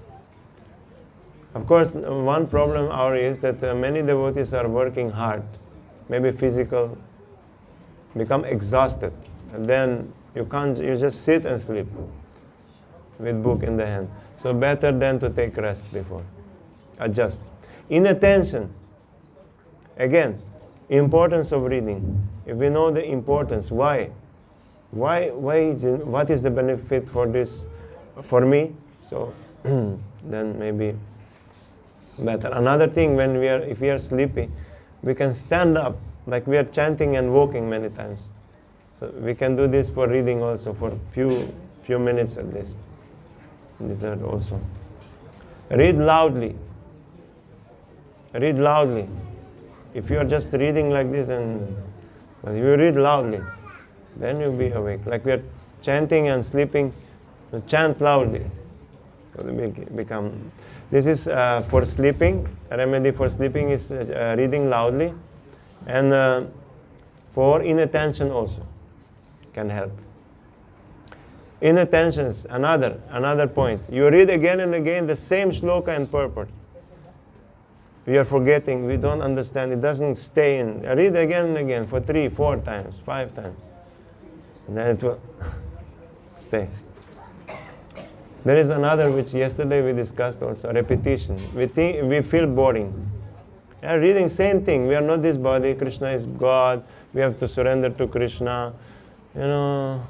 Of course, one problem is that many devotees are working hard, maybe physical, become exhausted, and then you just sit and sleep with book in the hand. So better than to take rest before. Adjust. Inattention. Again, importance of reading. If we know the importance, why what is the benefit for this, for me? So then maybe better. Another thing, if we are sleepy, we can stand up, like we are chanting and walking many times. So we can do this for reading also, for few minutes at least. These are also. Read loudly. Read loudly. If you are just reading like this but you read loudly, then you'll be awake. Like we are chanting and sleeping, chant loudly. This is for sleeping. A remedy for sleeping is reading loudly, and for inattention also can help. Inattention is another point. You read again and again the same shloka and purport. We are forgetting, we don't understand, it doesn't stay in. Read again and again for 3, 4 times, 5 times. And then it will stay. There is another which yesterday we discussed also, repetition. We feel boring. Reading same thing. We are not this body, Krishna is God, we have to surrender to Krishna. There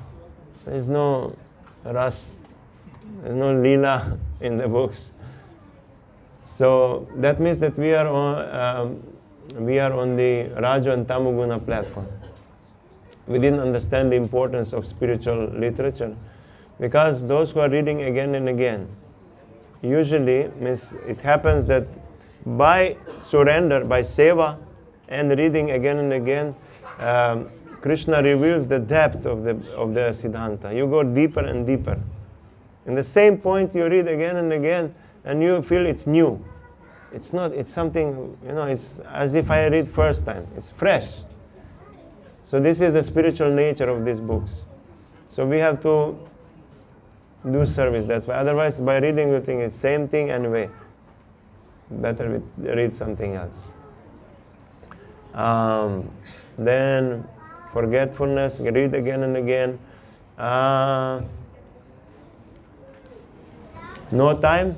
is no ras, there is no lila in the books. So that means that we are on the Raja and Tamaguna platform. We didn't understand the importance of spiritual literature, because those who are reading again and again, usually means it happens that by surrender, by seva and reading again and again, Krishna reveals the depth of the Siddhanta. You go deeper and deeper. In the same point you read again and again, and you feel it's new. It's not, it's something, it's as if I read first time. It's fresh. So this is the spiritual nature of these books. So we have to do service. That's why. Otherwise, by reading we think it's same thing anyway. Better we read something else. Then forgetfulness, read again and again. No time.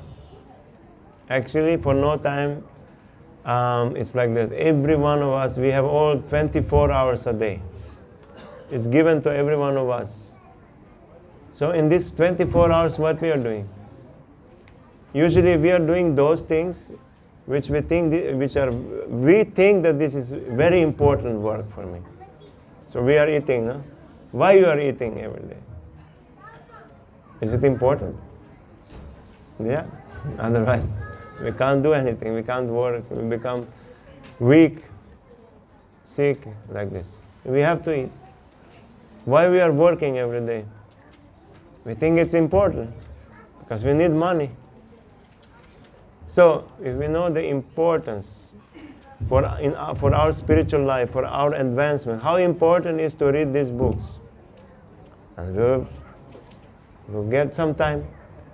Actually, for no time, it's like this. Every one of us, we have all 24 hours a day. is given to every one of us. So in these 24 hours, what we are doing? Usually we are doing those things which we think that this is very important work for me. So we are eating, no? Why you are eating every day? Is it important? Yeah. Otherwise, we can't do anything. We can't work. We become weak, sick, like this. We have to eat. Why we are working every day? We think it's important because we need money. So, if we know the importance for our spiritual life, for our advancement, how important it is to read these books. And we'll get some time.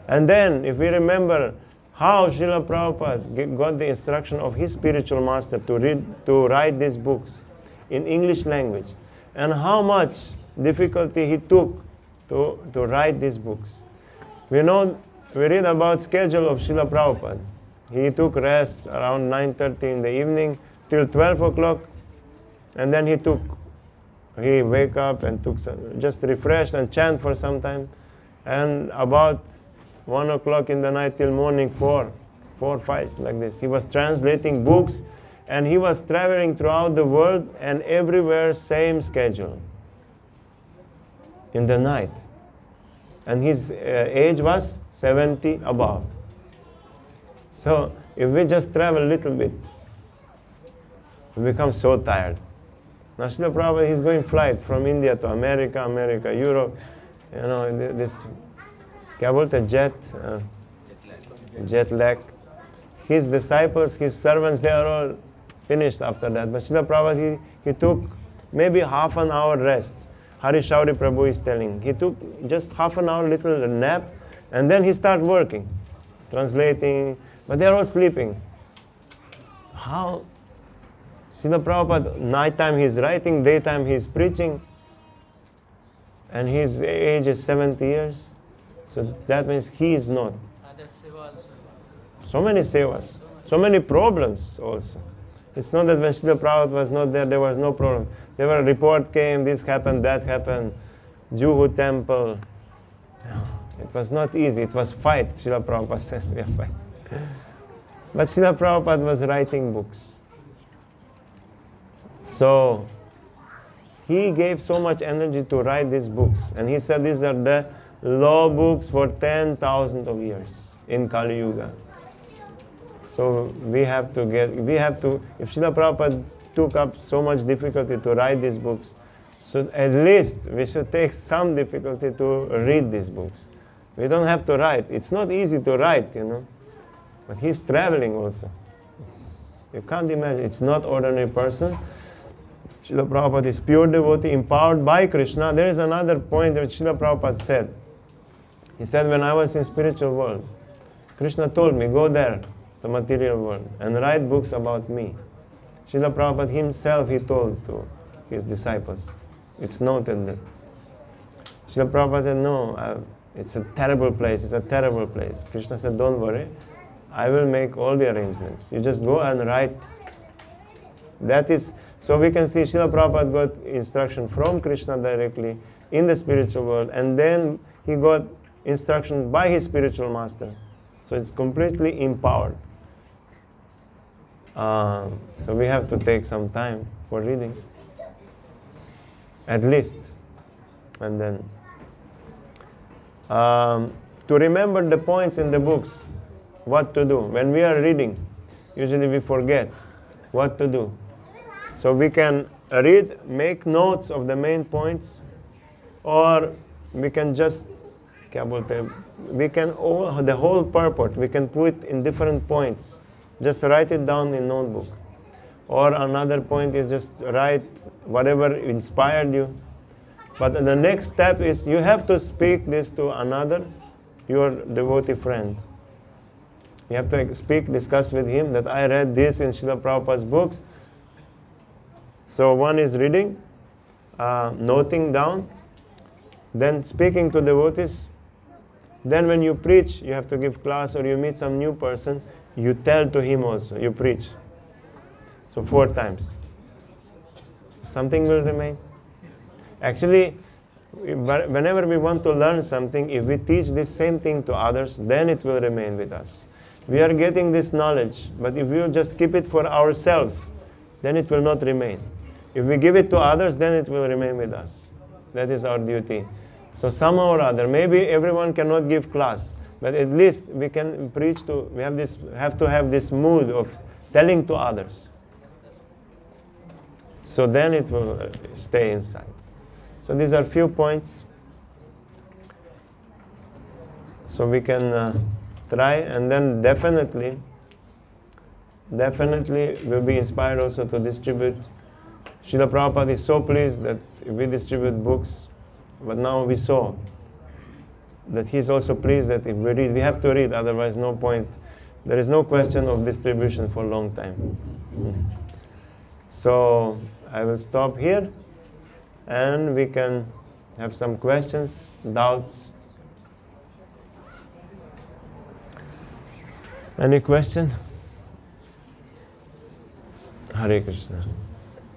And then, if we remember how Srila Prabhupada got the instruction of his spiritual master to write these books in English language, and how much difficulty he took to write these books. We read about schedule of Srila Prabhupada. He took rest around 9:30 in the evening till 12 o'clock, and then he wake up and just refresh and chant for some time, and about 1 o'clock in the night till morning 4, 5, like this. He was translating books, and he was traveling throughout the world, and everywhere same schedule in the night. And his age was 70 above. So if we just travel a little bit, we become so tired. Now Srila Prabhupada, he's going flight from India to America, Europe, this jet lag. His disciples, his servants, they are all finished after that. But Srila Prabhupada, he took maybe half an hour rest. Srila Prabhu is telling. He took just half an hour little nap, and then he started working, translating, but they are all sleeping. How? Srila Prabhupada, nighttime he's writing, daytime he's preaching, and his age is 70 years. So that means he is not. So many sevas, so many problems also. It's not that when Srila Prabhupada was not there was no problem. There were report came, this happened, that happened, Juhu temple. It was not easy, it was fight, Srila Prabhupada said, we are fight. But Srila Prabhupada was writing books. So, he gave so much energy to write these books. And he said these are the law books for 10,000 of years in Kali Yuga. So we have to, if Srila Prabhupada took up so much difficulty to write these books, so at least we should take some difficulty to read these books. We don't have to write. It's not easy to write, But he's traveling also. You can't imagine. It's not ordinary person. Srila Prabhupada is pure devotee, empowered by Krishna. There is another point that Srila Prabhupada said. He said, when I was in spiritual world, Krishna told me, go there, the material world, and write books about me. Srila Prabhupada himself, he told to his disciples. It's noted there. Srila Prabhupada said, no, it's a terrible place, it's a terrible place. Krishna said, don't worry, I will make all the arrangements. You just go and write. That is, so we can see Srila Prabhupada got instruction from Krishna directly in the spiritual world, and then he got instruction by his spiritual master. So it's completely empowered. So we have to take some time for reading, at least. And then to remember the points in the books, what to do. When we are reading, usually we forget what to do. So we can read, make notes of the main points, or we can just, the whole purport, we can put in different points. Just write it down in notebook. Or another point is just write whatever inspired you. But the next step is you have to speak this to another, your devotee friend. You have to discuss with him that I read this in Srila Prabhupada's books. So one is reading, noting down, then speaking to devotees. Then when you preach, you have to give class or you meet some new person, you tell to him also, you preach. So 4 times. Something will remain. Actually, whenever we want to learn something, if we teach this same thing to others, then it will remain with us. We are getting this knowledge, but if we just keep it for ourselves, then it will not remain. If we give it to others, then it will remain with us. That is our duty. So somehow or other, maybe everyone cannot give class, but at least we can preach to, we have to have this mood of telling to others. So then it will stay inside. So these are few points. So we can try, and then definitely we'll be inspired also to distribute. Srila Prabhupada is so pleased that we distribute books, but now we saw that he's also pleased that if we read, we have to read, otherwise no point. There is no question of distribution for a long time. So I will stop here, and we can have some questions, doubts. Any question? Hare Krishna.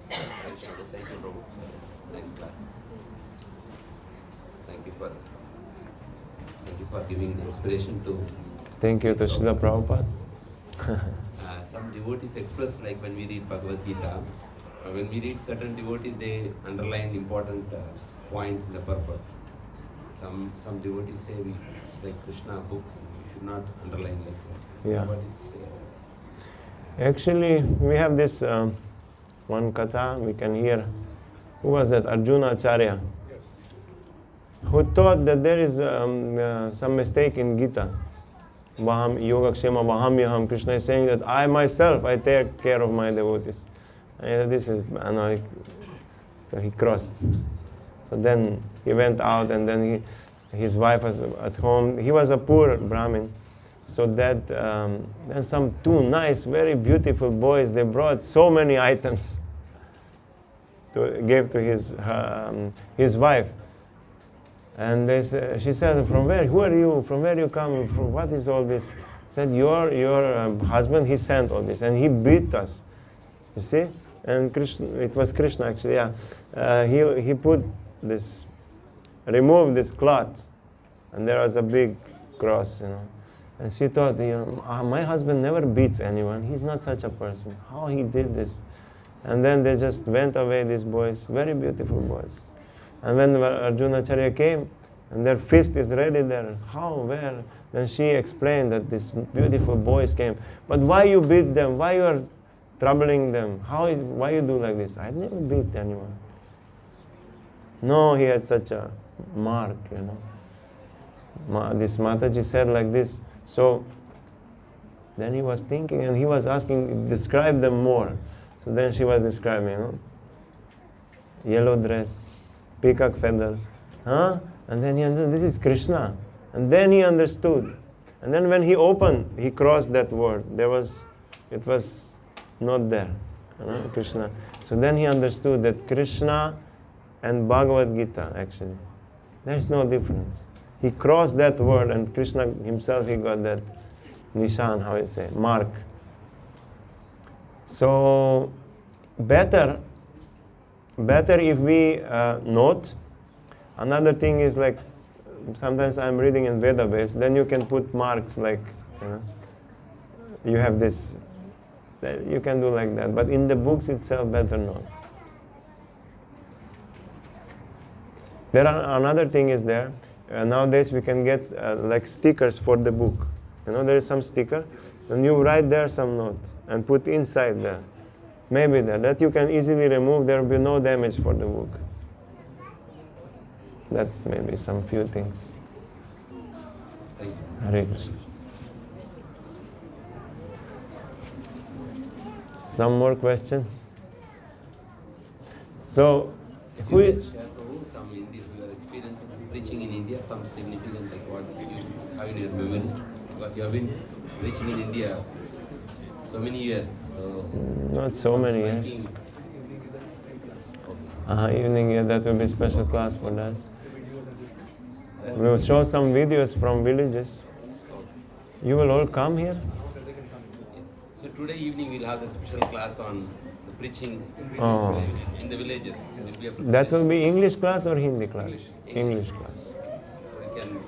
Thank you, Prabhu. Nice class. Thank you for giving the inspiration to. Thank you to Srila Prabhupada. Some devotees express, like when we read Bhagavad Gita, when we read certain devotees, they underline important points in the purport. Some devotees say it's like Krishna book, you should not underline like that. Yeah. What is, Actually, we have this one katha we can hear. Who was that? Arjuna Acharya. Yes. Who thought that there is some mistake in Gita. Vaham Yogakshema Vahamyaham. Krishna is saying that I myself, I take care of my devotees. And this is, so he crossed. So then he went out, and then his wife was at home. He was a poor Brahmin. So that then some two nice, very beautiful boys, they brought so many items to give to his wife. And she said, "From where? Who are you? From where you come? From what is all this?" Said, "Your husband, he sent all this, and he beat us." You see? And Krishna, it was Krishna actually. Yeah, he put this, removed this cloth, and there was a big cross, you know. And she thought, my husband never beats anyone. He's not such a person. How he did this? And then they just went away, these boys, very beautiful boys. And when Arjuna Acharya came, and their feast is ready there. How? Where? Then she explained that these beautiful boys came. But why you beat them? Why you are troubling them? Why you do like this? I never beat anyone. No, he had such a mark, you know. This Mataji said like this. So then he was thinking, and he was asking, describe them more. So then she was describing, you know, yellow dress, peacock feather, and then he understood, this is Krishna. And then he understood. And then when he opened, he crossed that word. It was not there, you know, Krishna. So then he understood that Krishna and Bhagavad Gita, actually, there is no difference. He crossed that word, and Krishna himself, he got that nishan, how you say, mark. So better if we note. Another thing is, like, sometimes I'm reading in Veda base, then you can put marks, like, you know, you have this, you can do like that. But in the books itself, better not. Another thing is there. Nowadays we can get like stickers for the book. You know, there is some sticker, and you write there some note and put inside there. Maybe that you can easily remove. There will be no damage for the book. That may be some few things. Hare Krishna. Some more question? So, who is? Some India, your experiences in preaching in India, some significant, like what you have in your memory, because you have been preaching in India so many years. So not so many years. Evening, yeah, that will be special class for us. We will show some videos from villages. You will all come here? Yes. So today evening we'll have the special class on the preaching Oh. in the villages. It will be a That will be English class or Hindi class? English class. We can,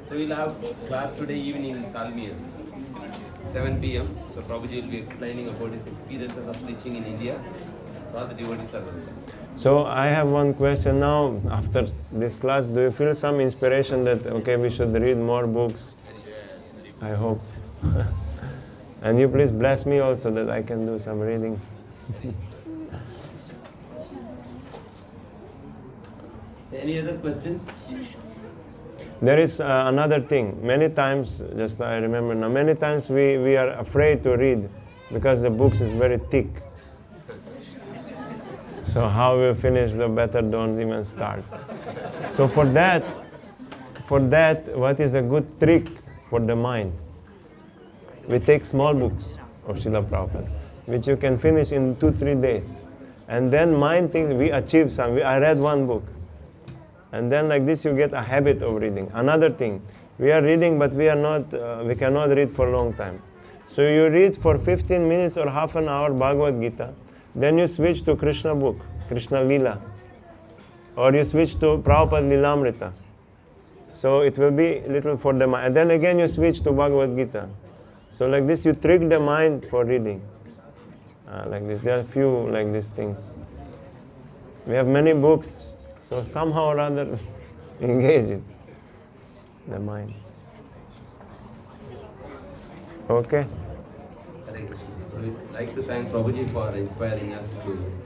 so we'll have class today evening in Salmiya, 7 p.m. So Prabhuji will be explaining about his experiences of preaching in India. So all the devotees are welcome. So I have one question now. After this class, do you feel some inspiration that okay, we should read more books? I hope. And you please bless me also that I can do some reading. Any other questions? There is another thing. Many times, just I remember now, many times we are afraid to read because the books is very thick. So how we finish, the better don't even start. So for that, what is a good trick for the mind? We take small books of Srila Prabhupada, which you can finish in 2-3 days. And then mind thinks we achieved something. I read one book. And then like this you get a habit of reading. Another thing, we are reading but we cannot read for a long time. So you read for 15 minutes or half an hour Bhagavad Gita, then you switch to Krishna book, Krishna Leela. Or you switch to Prabhupada Lilamrita. So it will be little for the mind. And then again you switch to Bhagavad Gita. So like this you trick the mind for reading. Like this, there are few like these things. We have many books, so somehow or other engage it, the mind. Okay? Hare Krishna. So we'd like to thank Prabhuji for inspiring us to